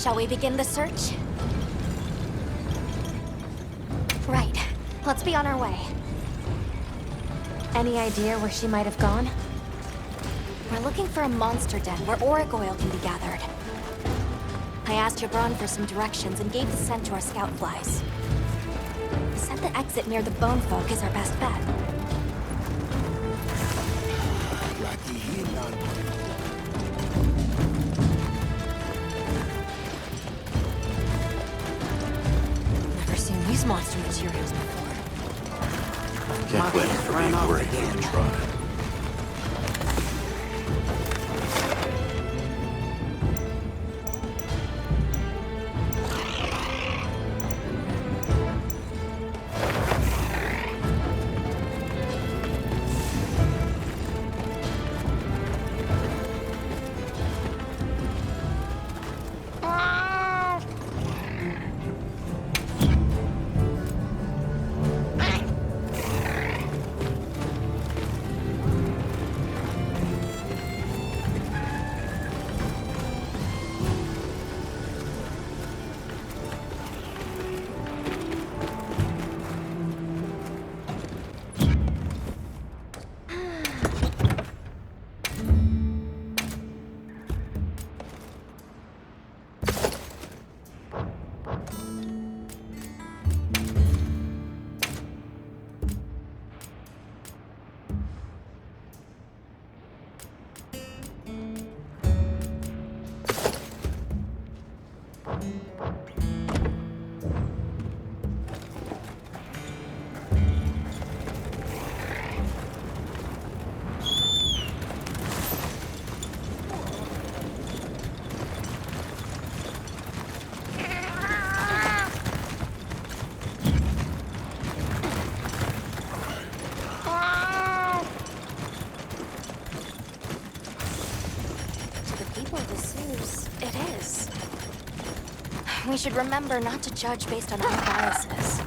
Shall we begin the search? Right. Let's be on our way. Any idea where she might have gone? We're looking for a monster den where auric oil can be gathered. I asked Yabron for some directions and gave the scent to our scout flies. He said the exit near the bone folk is our best bet. Never seen these monster materials before. Can't blame you for being worried for the tribe. We should remember not to judge based on our biases.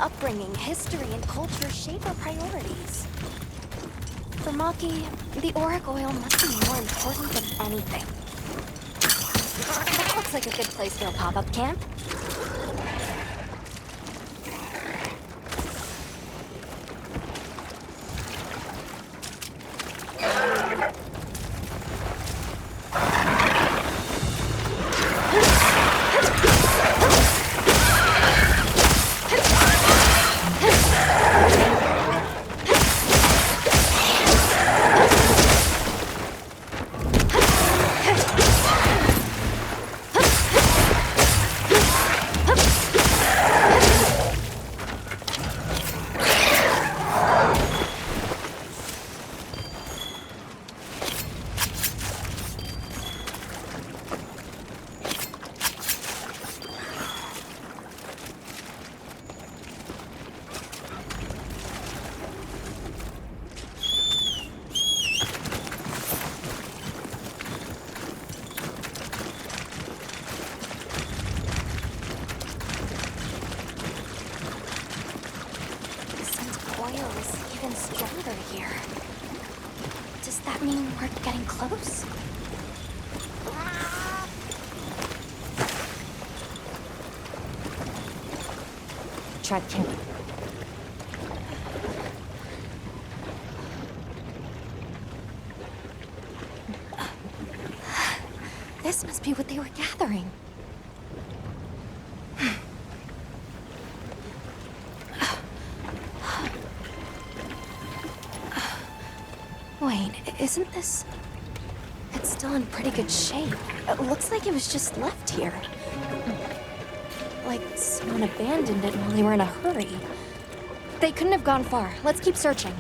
Upbringing, history, and culture shape our priorities. For Maki, the auric oil must be more important than anything. That looks like a good place for a pop-up camp. Close? Tread carefully. This must be what they were gathering. Wait, isn't this... It's still in pretty good shape. It looks like it was just left here. Like someone abandoned it while they were in a hurry. They couldn't have gone far. Let's keep searching.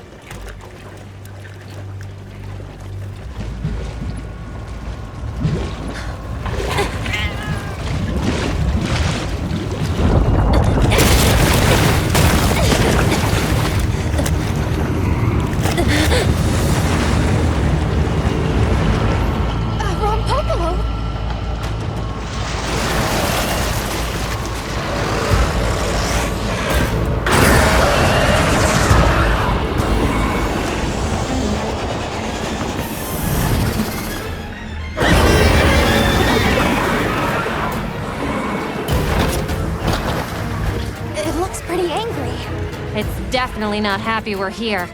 definitely not happy we're here.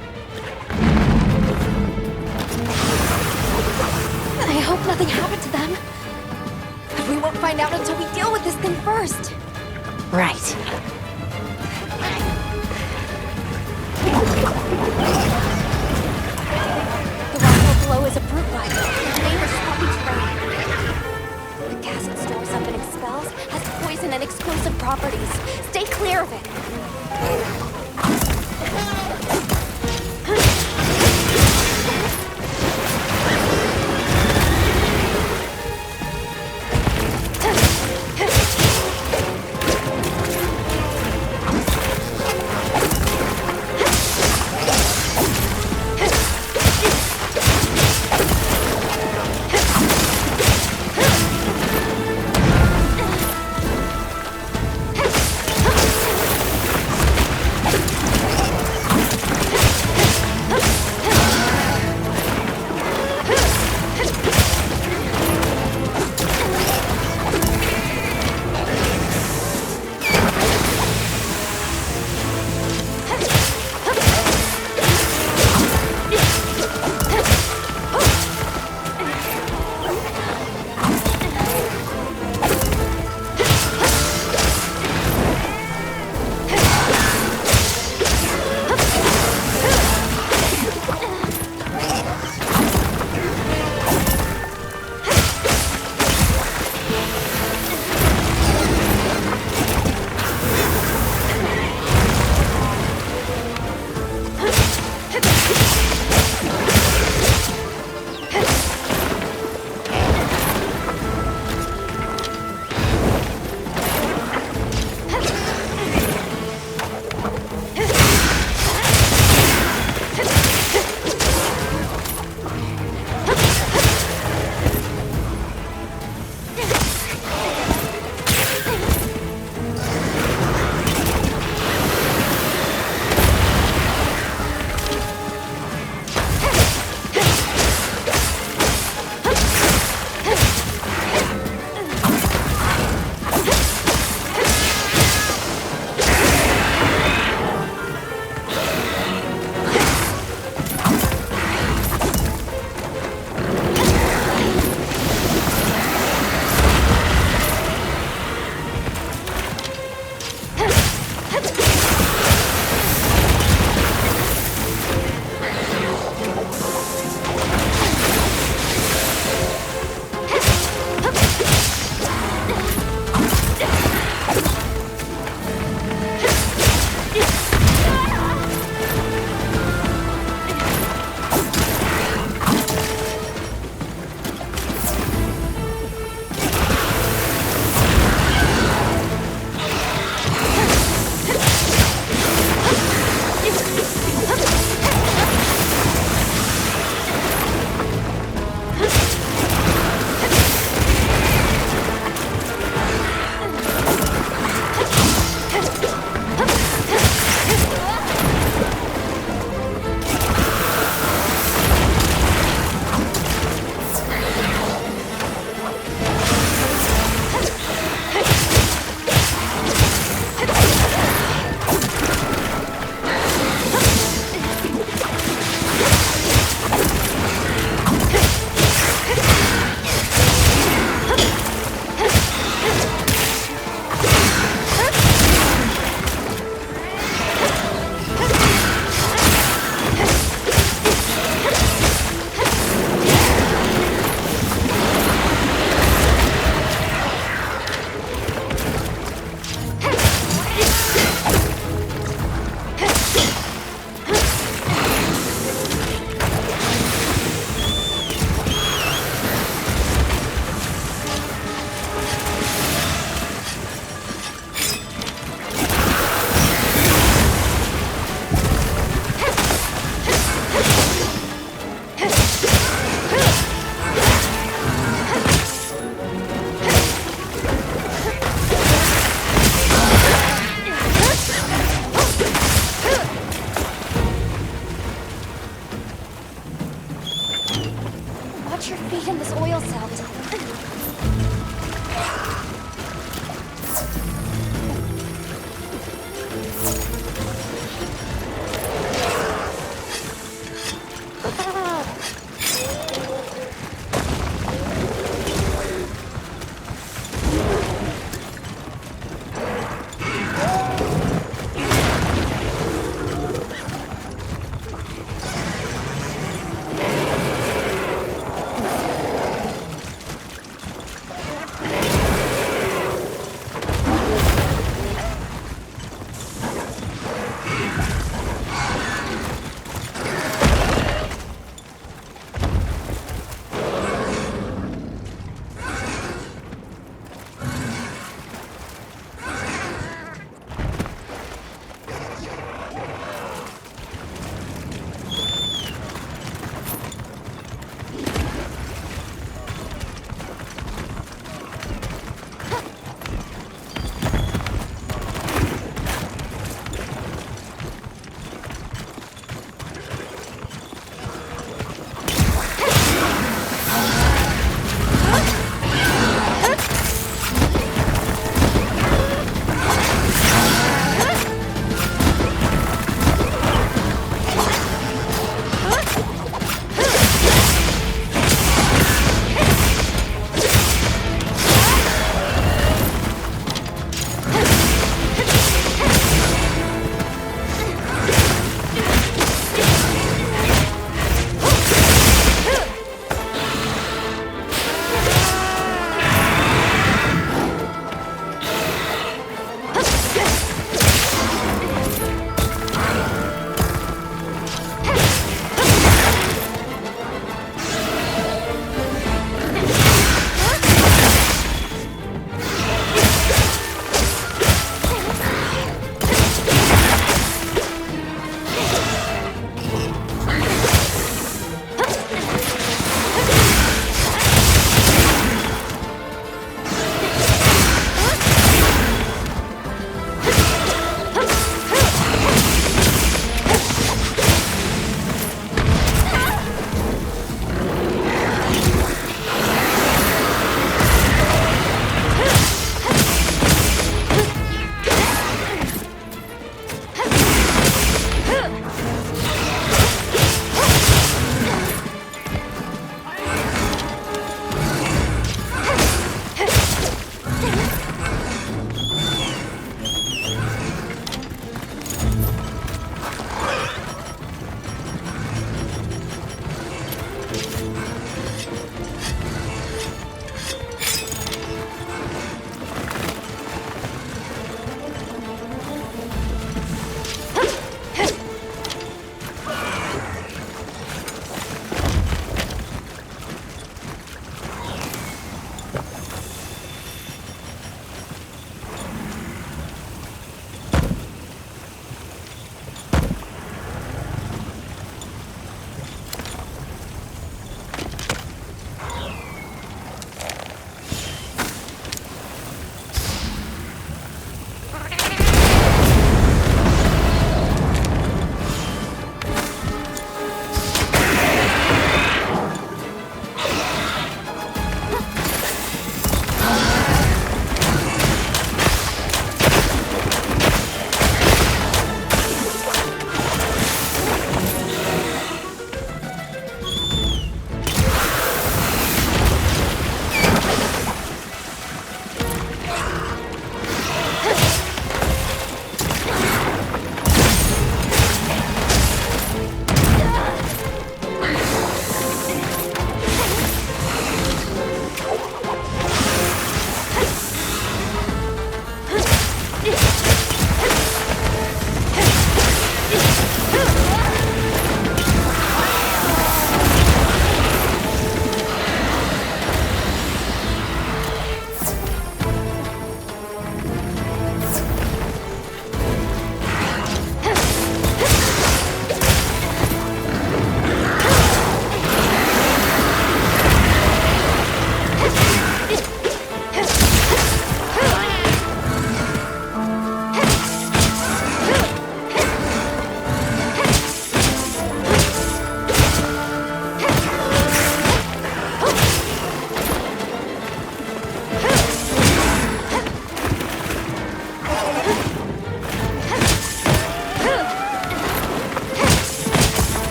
I hope nothing happened to them. But we won't find out until we deal with this thing first. Right. The rock below is a brute bite. The neighbor's swampy terrain. The gas it stores up and expels has poison and explosive properties. Stay clear of it.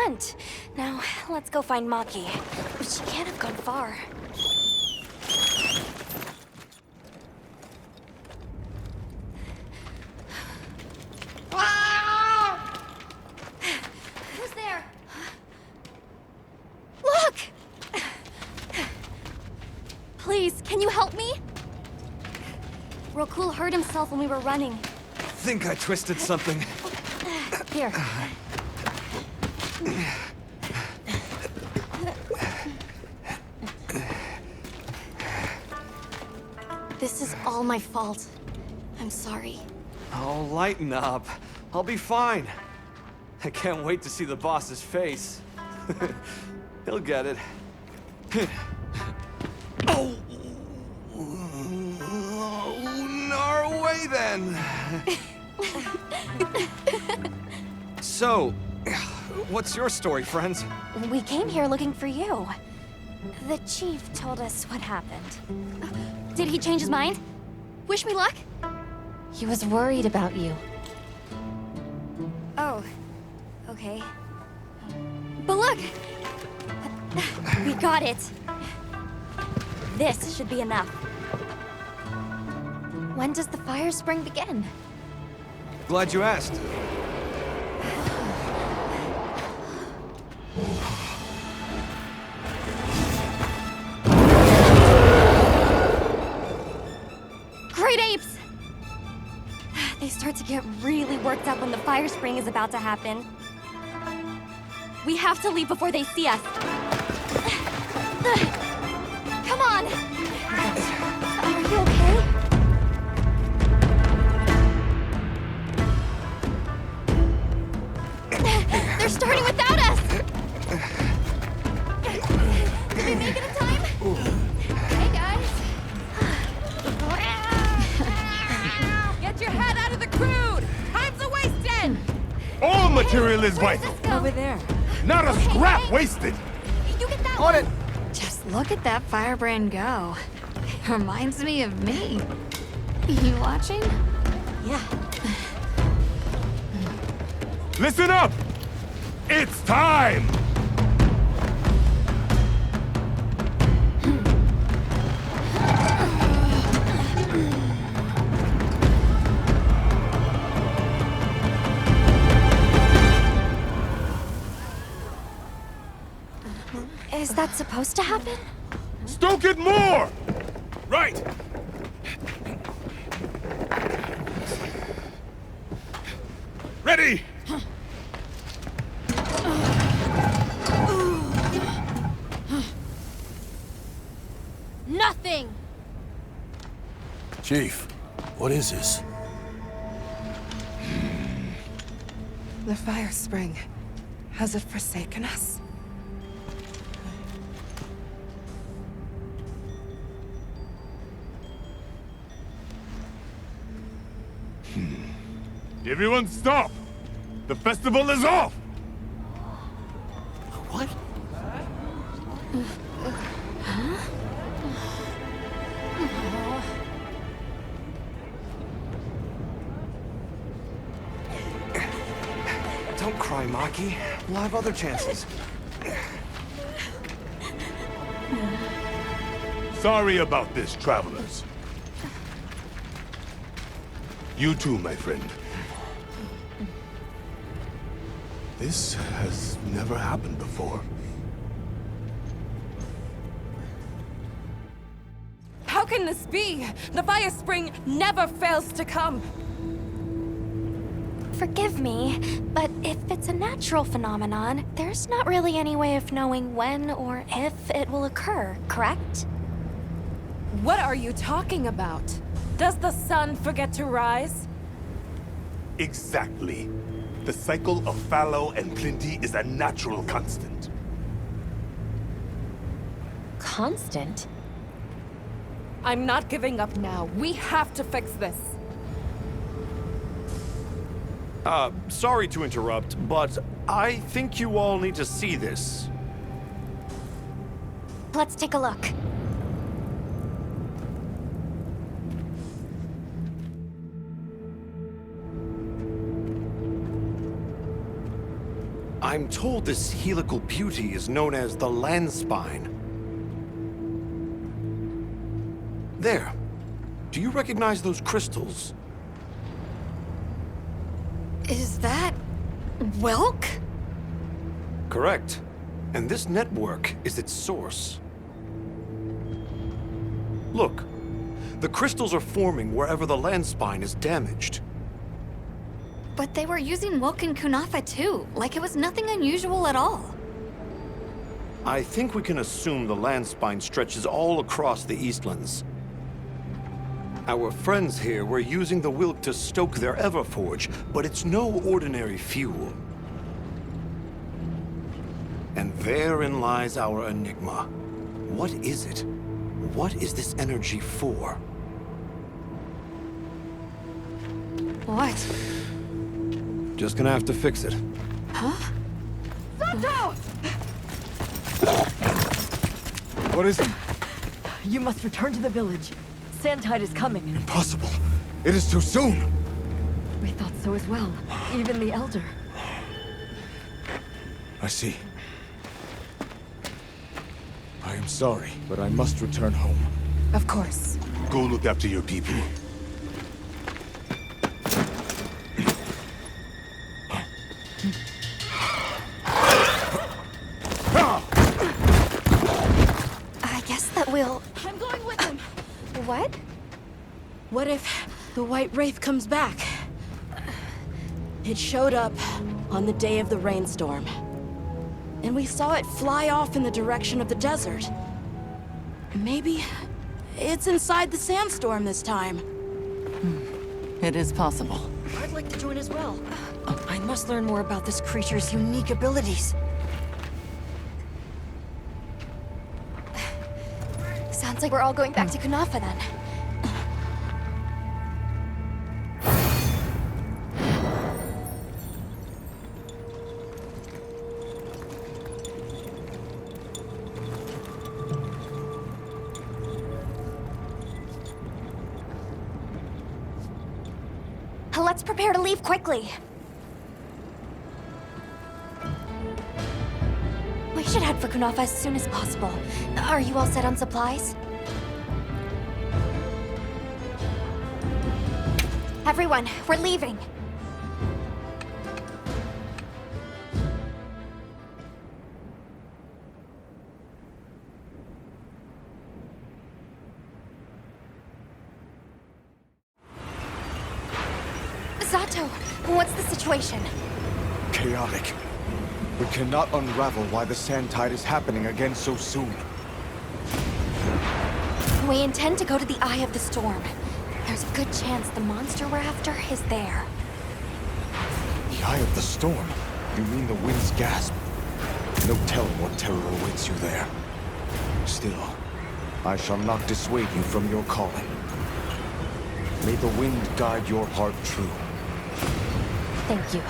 front. Now, let's go find Maki. But she can't have gone far. Who's there? Look! Please, can you help me? Rokul hurt himself when we were running. Think I twisted something. Here. This is all my fault. I'm sorry. Oh, lighten up. I'll be fine. I can't wait to see the boss's face. He'll get it. Oh! No way then! So, what's your story, friends? We came here looking for you. The chief told us what happened. Did he change his mind? Wish me luck? He was worried about you. Oh, okay. But look! We got it. This should be enough. When does the fire spring begin? Glad you asked. Great apes! They start to get really worked up when the fire spring is about to happen. We have to leave before they see us. Come on! Are you okay? They're starting without us! Did we make it in time? Hey, guys! Get your head out of the crude! Time's a wasting! All material is Where's vital. this go? Over there. Not a Okay, scrap hey. wasted. You get that On one! it! Just look at that firebrand go. Reminds me of me. You watching? Yeah. Listen up. It's time. Is that supposed to happen? Stoke it more. Right. Ready. Nothing! Chief, what is this? The fire spring. Has it forsaken us? Everyone stop. The festival is off. What? Don't cry, Maki. We'll have other chances. Sorry about this, travelers. You too, my friend. This has never happened before. How can this be? The fire spring never fails to come. Forgive me, but if it's a natural phenomenon, there's not really any way of knowing when or if it will occur, correct? What are you talking about? Does the sun forget to rise? Exactly. The cycle of fallow and plenty is a natural constant. Constant? I'm not giving up now. We have to fix this. Sorry to interrupt, but I think you all need to see this. Let's take a look. I'm told this helical beauty is known as the land spine. There. Do you recognize those crystals? Is that... Welk? Correct. And this network is its source. Look. The crystals are forming wherever the land spine is damaged. But they were using Welk and Kunafa too, like it was nothing unusual at all. I think we can assume the land spine stretches all across the Eastlands. Our friends here were using the Wilk to stoke their Everforge, but it's no ordinary fuel. And therein lies our enigma. What is it? What is this energy for? What? Just gonna have to fix it. What is it? You must return to the village. Sandtide is coming. Impossible. It is too soon. We thought so as well. Even the Elder. I see. I am sorry, but I must return home. Of course. Go look after your people. I guess that we'll... I'm going with him. What? What if the White Wraith comes back? It showed up on the day of the rainstorm. And we saw it fly off in the direction of the desert. Maybe it's inside the sandstorm this time. It is possible. I'd like to join as well. I must learn more about this creature's unique abilities. Sounds like we're all going back to Kunafa then. Let's prepare to leave quickly. We should head for Kunafa as soon as possible. Are you all set on supplies? Everyone, we're leaving. Zato, what's the situation? Chaotic. We cannot unravel why the Sandtide is happening again so soon. We intend to go to the Eye of the Storm. There's a good chance the monster we're after is there. The Eye of the Storm? You mean the wind's gasp? No telling what terror awaits you there. Still, I shall not dissuade you from your calling. May the wind guide your heart true. Thank you.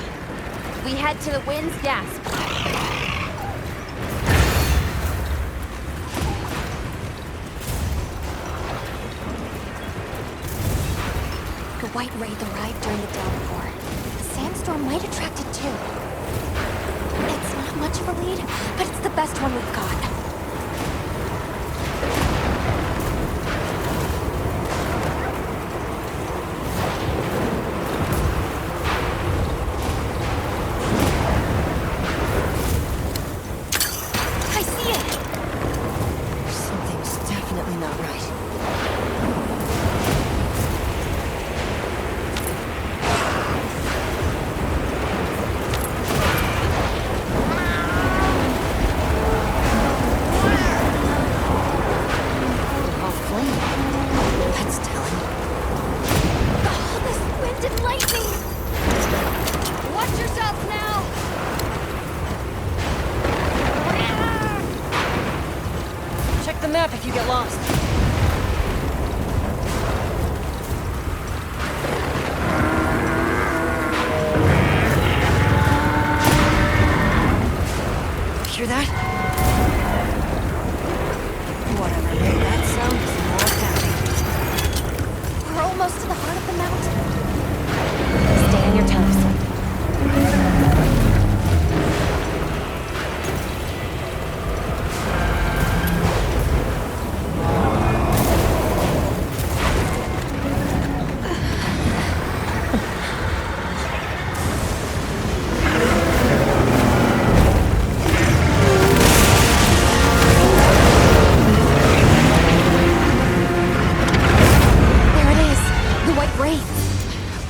We head to the Wind's Gasp. The White Wraith arrived during the downpour. The sandstorm might attract it too. It's not much of a lead, but it's the best one we've got. Something's definitely not right.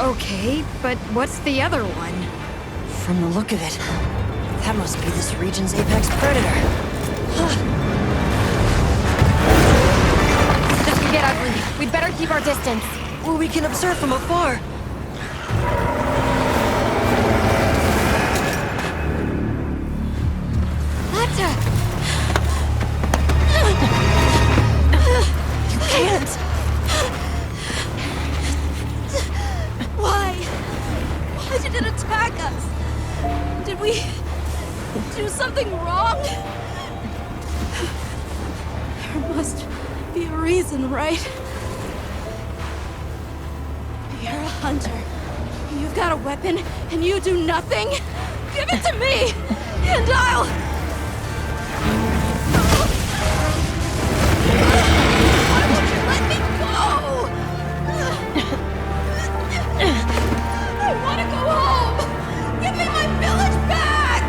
Okay, but what's the other one? From the look of it, that must be this region's apex predator. This could get ugly. We'd better keep our distance. Or we can observe from afar. You can't! Why? Why did it attack us? Did we do something wrong? There must be a reason, right? You're a hunter. You've got a weapon, and you do nothing? Give it to me, and I'll... Why won't you let me go? I want to go home! Give me my village back!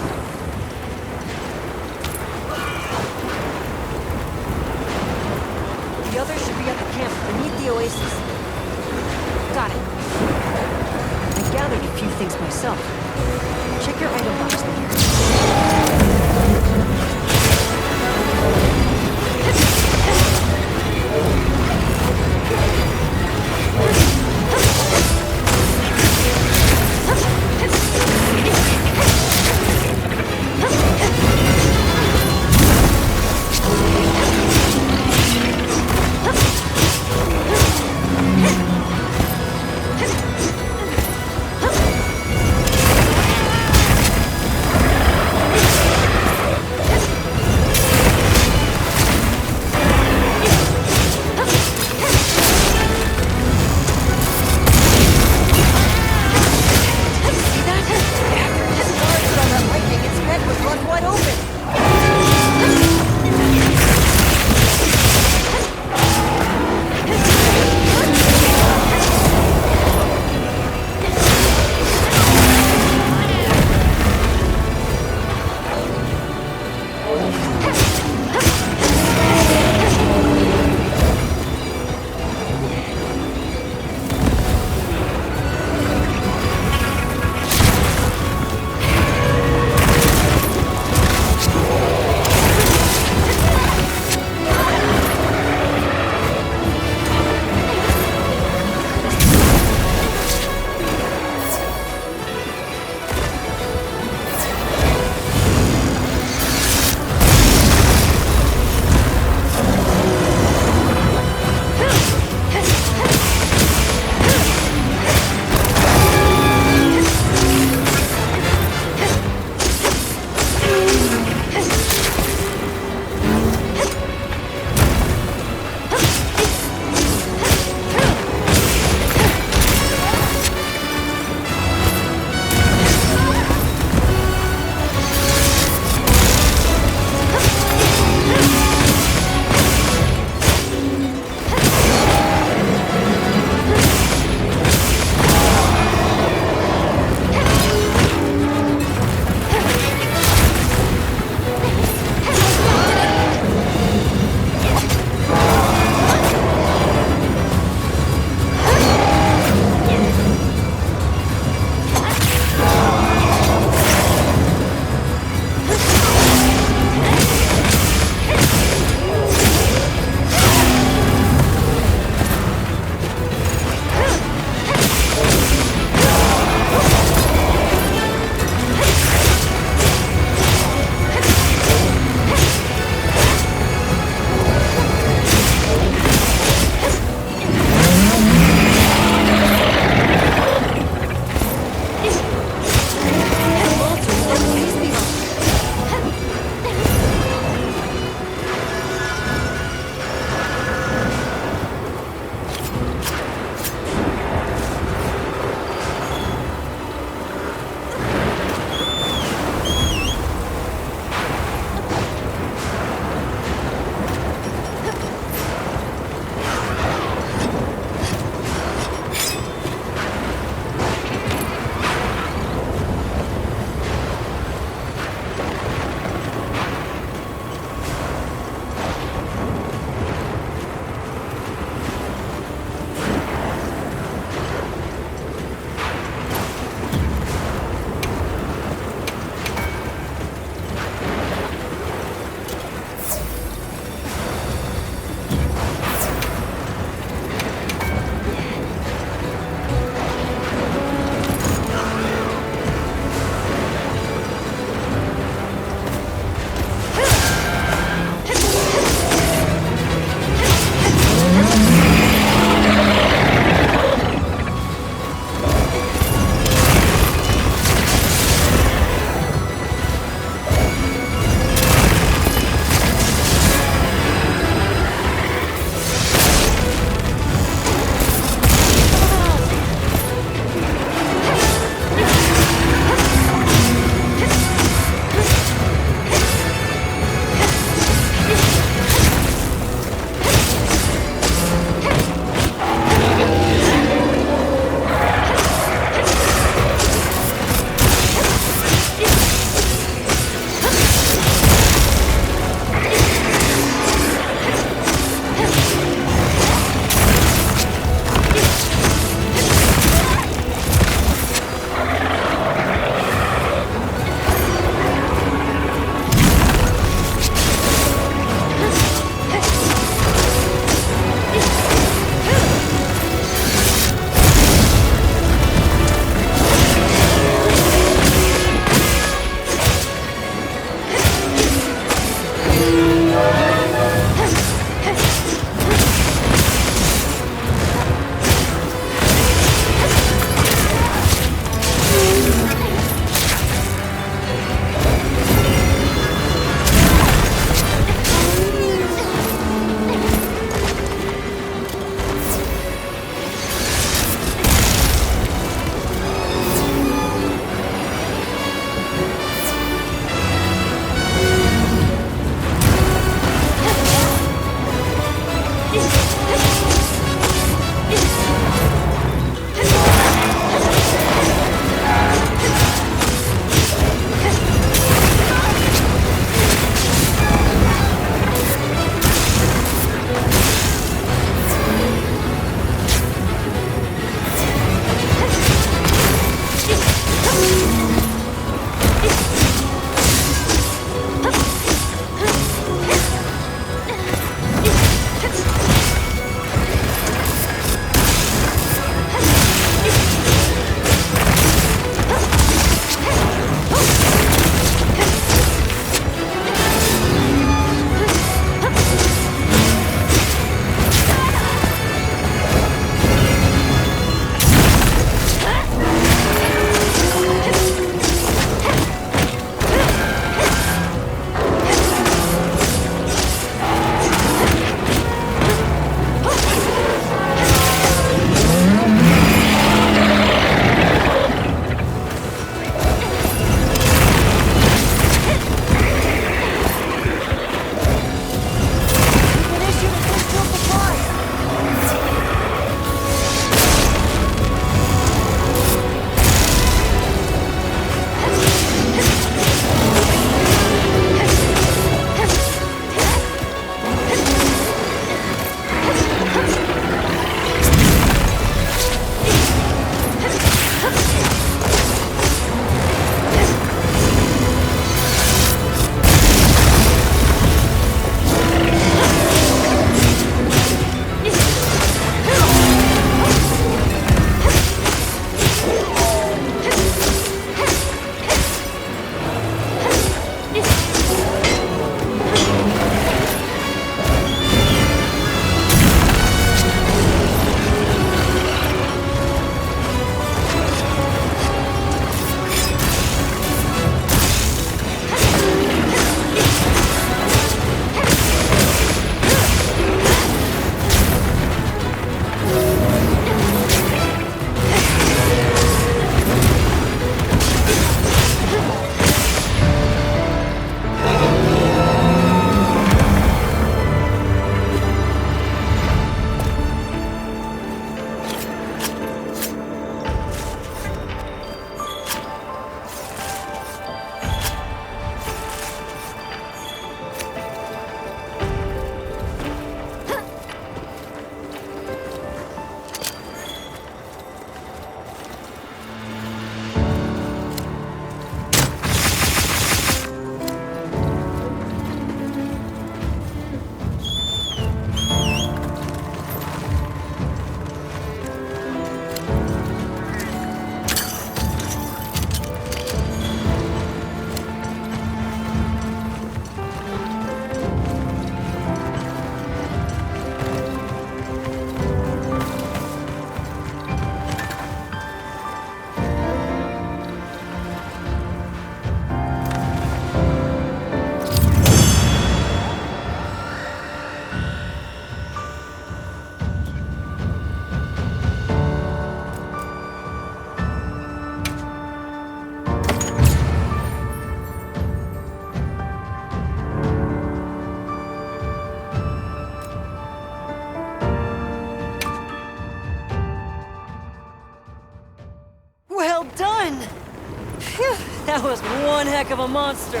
That was one heck of a monster.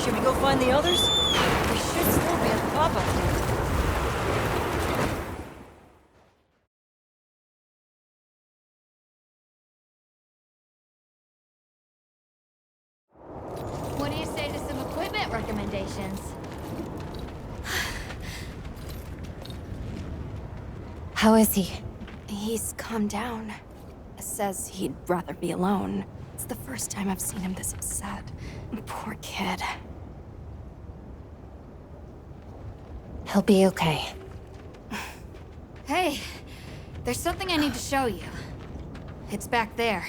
Should we go find the others? We should still be at the pop-up here. What do you say to some equipment recommendations? How is he? He's calmed down. Says he'd rather be alone. It's the first time I've seen him this upset. Poor kid. He'll be okay. Hey, there's something I need to show you. It's back there.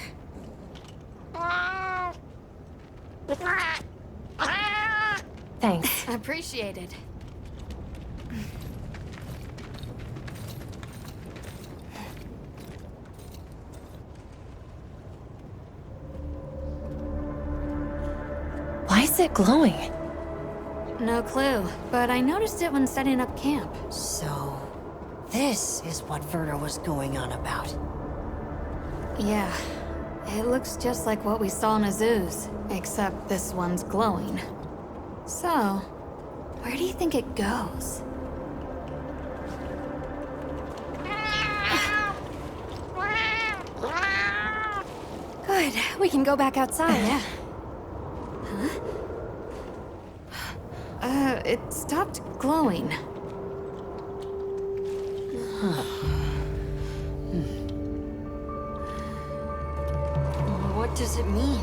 Thanks. Appreciated. Why is it glowing? No clue, but I noticed it when setting up camp. So, this is what Werner was going on about. Yeah, it looks just like what we saw in Azu's, except this one's glowing. So, where do you think it goes? Good. We can go back outside. Yeah. It stopped glowing. What does it mean?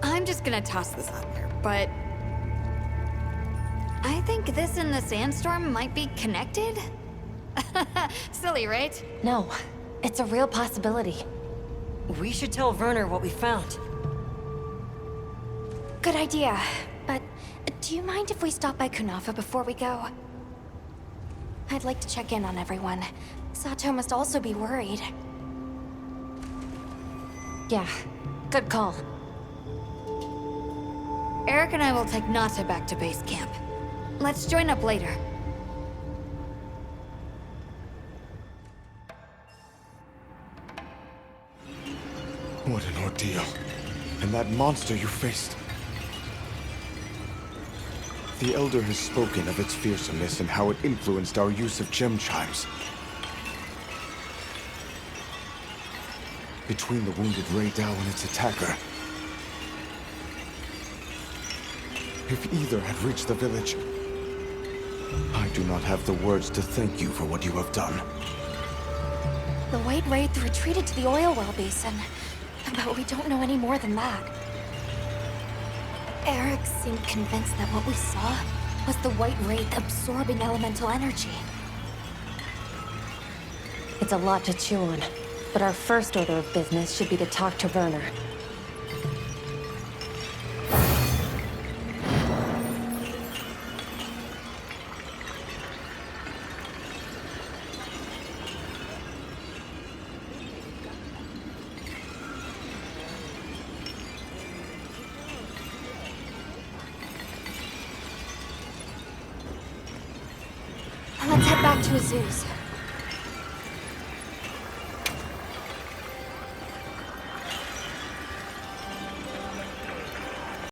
I'm just gonna toss this out there, but... I think this and the sandstorm might be connected? Silly, right? No, it's a real possibility. We should tell Werner what we found. Good idea. But do you mind if we stop by Kunafa before we go? I'd like to check in on everyone. Sato must also be worried. Yeah, good call. Eric and I will take Nata back to base camp. Let's join up later. What an ordeal. And that monster you faced. The Elder has spoken of its fearsomeness and how it influenced our use of gem chimes. Between the wounded Rei Dao and its attacker, if either had reached the village, I do not have the words to thank you for what you have done. The White Wraith retreated to the oil well basin, but we don't know any more than that. Eric seemed convinced that what we saw was the White Wraith absorbing elemental energy. It's a lot to chew on, but our first order of business should be to talk to Werner. Let's head back to Azu's.